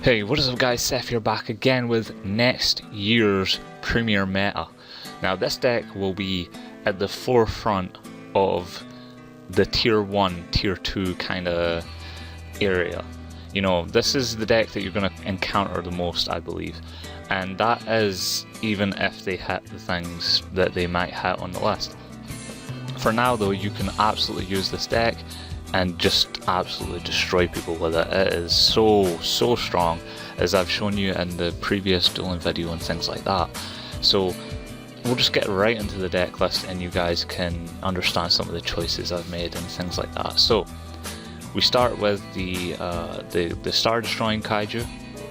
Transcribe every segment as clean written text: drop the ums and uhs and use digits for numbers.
Hey, what is up guys, Seth here back again with next year's Premier Meta. Now this deck will be at the forefront of the tier 1, tier 2 kind of area. You know, this is the deck that you're going to encounter the most, I believe. And that is even if they hit the things that they might hit on the list. For now though, you can absolutely use this deck and just absolutely destroy people with it. It is so strong, as I've shown you in the previous dueling video and things like that. So we'll just get right into the deck list and you guys can understand some of the choices I've made and things like that. So we start with the star destroying Kaiju,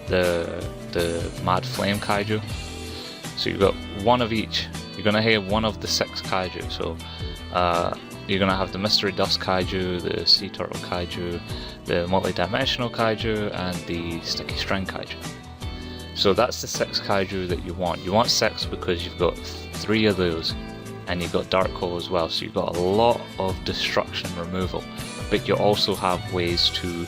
the Mad Flame Kaiju. So you've got one of each. You're gonna have one of the 6 Kaiju. So you're going to have the Mystery Dust Kaiju, the Sea Turtle Kaiju, the Multi-Dimensional Kaiju, and the Sticky String Kaiju. So that's the 6 Kaiju that you want. You want 6 because you've got 3 of those, and you've got Dark Hole as well, so you've got a lot of destruction removal. But you also have ways to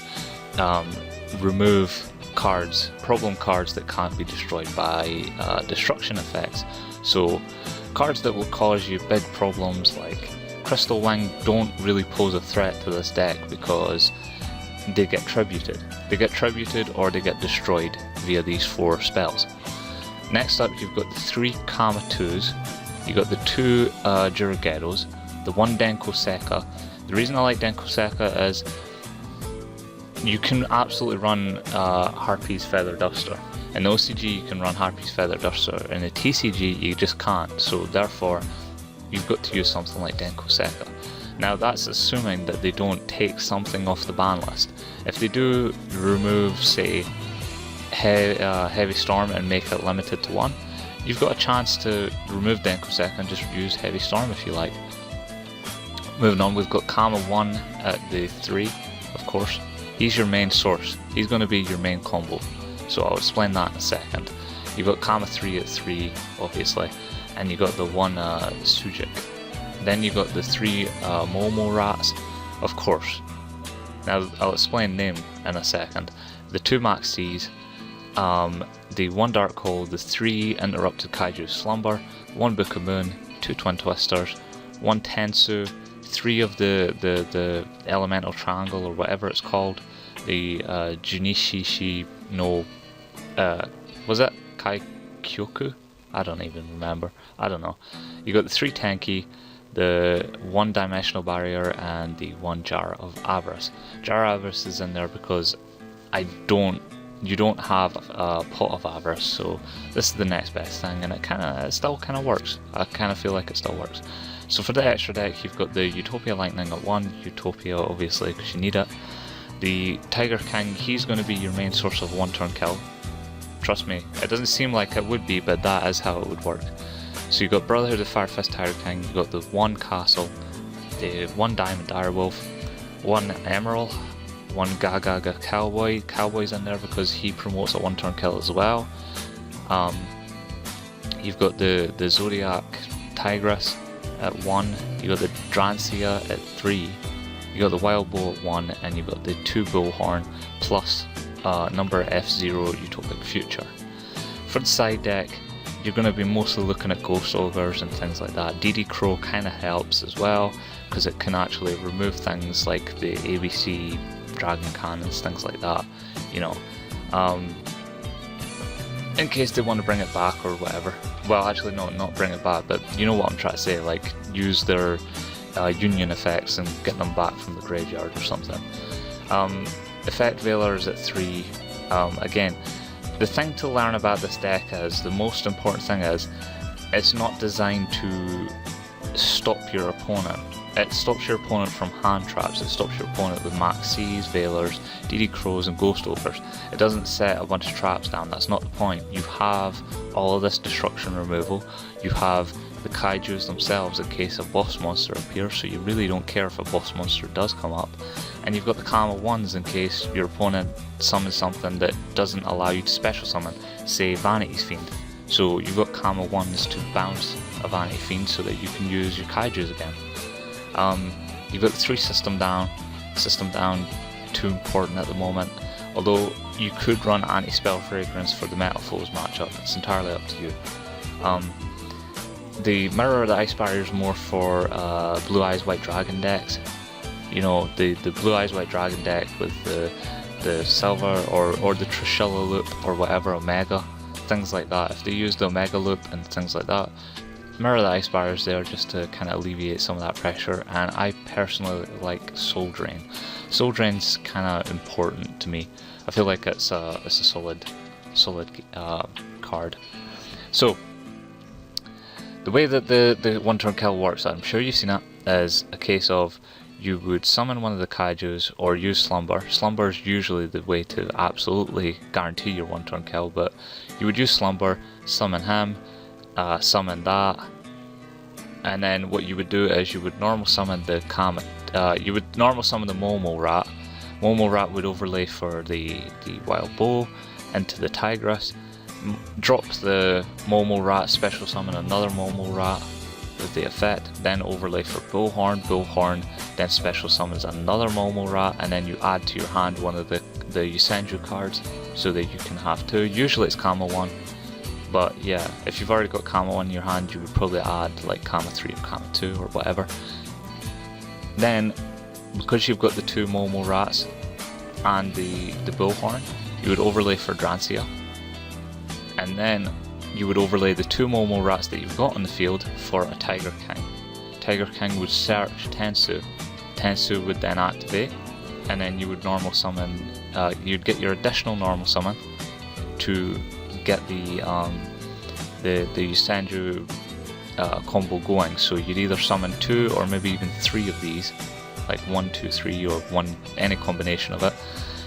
remove cards, problem cards that can't be destroyed by destruction effects. So cards that will cause you big problems like Crystal Wing don't really pose a threat to this deck because they get tributed. They get tributed or they get destroyed via these 4 spells. Next up, you've got the 3 Kama 2s, you've got the 2 Jirageros, the 1 Denko Sekka. The reason I like Denko Sekka is you can absolutely run Harpy's Feather Duster. In the OCG you can run Harpy's Feather Duster, in the TCG you just can't, so therefore you've got to use something like Denko Sekka. Now that's assuming that they don't take something off the ban list. If they do remove, say, Heavy Storm and make it limited to 1, you've got a chance to remove Denko Sekka and just use Heavy Storm if you like. Moving on, we've got Kama 1 at the 3, of course. He's your main source. He's going to be your main combo. So I'll explain that in a second. You've got Kama 3 at 3, obviously. And you got the 1 Zodiac. Then you got the 3 Momo Rats, of course. Now I'll explain them in a second. The 2 Max C's, the 1 Dark Hole, the 3 Interrupted Kaiju Slumber, 1 Book of Moon, 2 Twin Twisters, 1 Tensu, 3 of the Elemental Triangle or whatever it's called, the Junishishi no, was it Kaikyoku? I don't even remember. I don't know. You got the 3 Tenki, the 1 Dimensional Barrier, and the 1 Jar of Avarice. Jar of Avarice is in there because you don't have a Pot of Avarice, so this is the next best thing, and it still kind of works. I kind of feel like it still works. So for the extra deck, you've got the Utopia Lightning at 1, Utopia obviously because you need it. The Tiger King, he's going to be your main source of 1-turn kill. Trust me, it doesn't seem like it would be, but that is how it would work. So you've got Brotherhood of Firefist Tiger King, you've got the 1 Castle, the 1 Diamond Direwolf, 1 Emerald, 1 Gagaga Cowboy. Cowboy's in there because he promotes a 1-turn kill as well. You've got the Zodiac Tigress at 1, you've got the Drancia at 3, you got the Wild Boar at 1, and you've got the 2 Bullhorn plus number F0 Utopic Future. For the side deck, you're going to be mostly looking at Ghost Ogres and things like that. DD Crow kind of helps as well because it can actually remove things like the ABC Dragon Cannons, things like that, you know, in case they want to bring it back or whatever. Well, actually no, not bring it back, but you know what I'm trying to say, like use their union effects and get them back from the graveyard or something. Effect Veilers at 3. Again, the thing to learn about this deck is, the most important thing is, it's not designed to stop your opponent. It stops your opponent from hand traps, it stops your opponent with Max C's, Veilers, DD Crows and Ghost Ogres. It doesn't set a bunch of traps down, that's not the point. You have all of this destruction removal, you have the Kaijus themselves in case a boss monster appears, so you really don't care if a boss monster does come up. And you've got the Kama 1s in case your opponent summons something that doesn't allow you to special summon, say Vanity's Fiend. So you've got Kama 1s to bounce a Vanity Fiend so that you can use your Kaijus again. You've got the 3 System Down. System Down, too important at the moment. Although you could run Anti-Spell Fragrance for the Metal Foes matchup. It's entirely up to you. The Mirror of the Ice Barrier is more for Blue Eyes White Dragon decks. You know, the Blue Eyes White Dragon deck with the Silver or the Trishula loop or whatever, Omega, things like that. If they use the Omega loop and things like that, Mirror of the Ice Barrier is there just to kind of alleviate some of that pressure. And I personally like Soul Drain. Soul Drain's kind of important to me. I feel like it's a solid card. So the way that the one turn kill works, I'm sure you've seen it, is a case of you would summon one of the Kaijus or use Slumber. Slumber is usually the way to absolutely guarantee your one turn kill, but you would use Slumber, summon him, summon that, and then what you would do is you would normal summon the you would normal summon the Momo Rat. Momo Rat would overlay for the Wild Bow into the Tigress, drop the Momo Rat, special summon another Momo Rat with the effect, then overlay for Bullhorn. Bullhorn then special summons another Momo Rat, and then you add to your hand one of the Yosenju cards so that you can have two. Usually it's Kama 1, but yeah, if you've already got Kama 1 in your hand, you would probably add like Kama 3 or Kama 2 or whatever. Then, because you've got the two Momo Rats and the Bullhorn, you would overlay for Drancia, and then you would overlay the two Momo Rats that you've got on the field for a Tiger King. Tiger King would search Tensu. Tensu would then activate, and then you would normal summon. You'd get your additional normal summon to get the Yosenju combo going. So you'd either summon 2 or maybe even 3 of these, like 1, 2, 3, or any combination of it.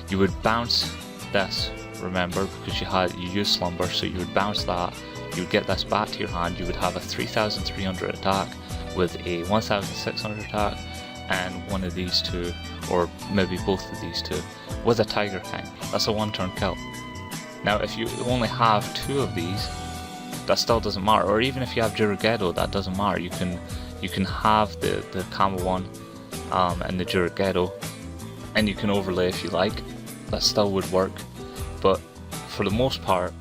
You would bounce this, remember, because you used Slumber, so you would bounce that, you would get this back to your hand, you would have a 3300 attack with a 1600 attack, and one of these two, or maybe both of these two, with a Tiger King. That's a one turn kill. Now if you only have 2 of these, that still doesn't matter, or even if you have Jiragedo, that doesn't matter. You can have the Kama 1 and the Jiragedo, and you can overlay if you like. That still would work. But for the most part,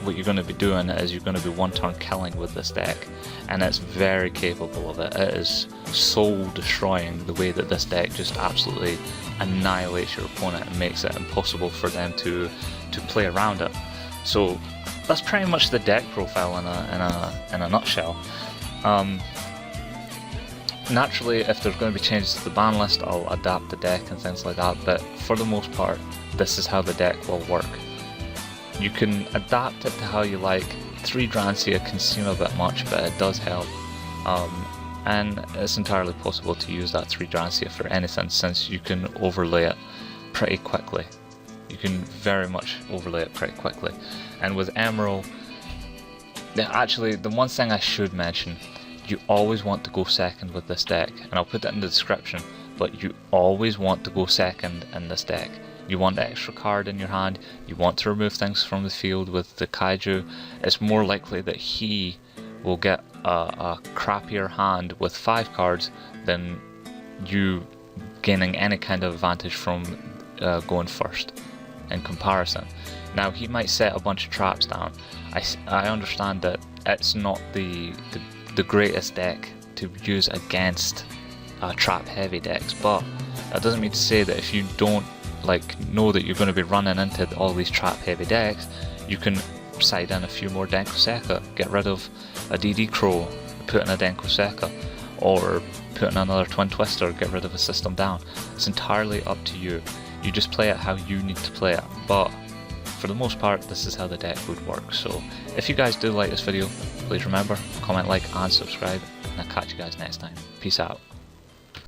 what you're going to be doing is you're going to be one turn killing with this deck, and it's very capable of it. It is soul destroying the way that this deck just absolutely annihilates your opponent and makes it impossible for them to play around it. So that's pretty much the deck profile in a nutshell. Naturally, if there's going to be changes to the ban list, I'll adapt the deck and things like that, but for the most part, this is how the deck will work. You can adapt it to how you like. 3 Drancia can seem a bit much, but it does help. And it's entirely possible to use that 3 Drancia for anything, since you can overlay it pretty quickly. You can very much overlay it pretty quickly. And with Emerald, actually, the one thing I should mention, you always want to go second with this deck, and I'll put that in the description, but you always want to go second in this deck. You want the extra card in your hand, you want to remove things from the field with the Kaiju. It's more likely that he will get a crappier hand with 5 cards than you gaining any kind of advantage from going first in comparison. Now he might set a bunch of traps down. I understand that it's not the greatest deck to use against trap heavy decks, but that doesn't mean to say that if you don't know that you're going to be running into all these trap heavy decks, you can side in a few more Denko Seka, get rid of a DD Crow, put in a Denko Seka, or put in another Twin Twister, get rid of a system down. It's entirely up to you. You just play it how you need to play it, but for the most part, this is how the deck would work. So if you guys do like this video, please remember, comment, like, and subscribe, and I'll catch you guys next time. Peace out.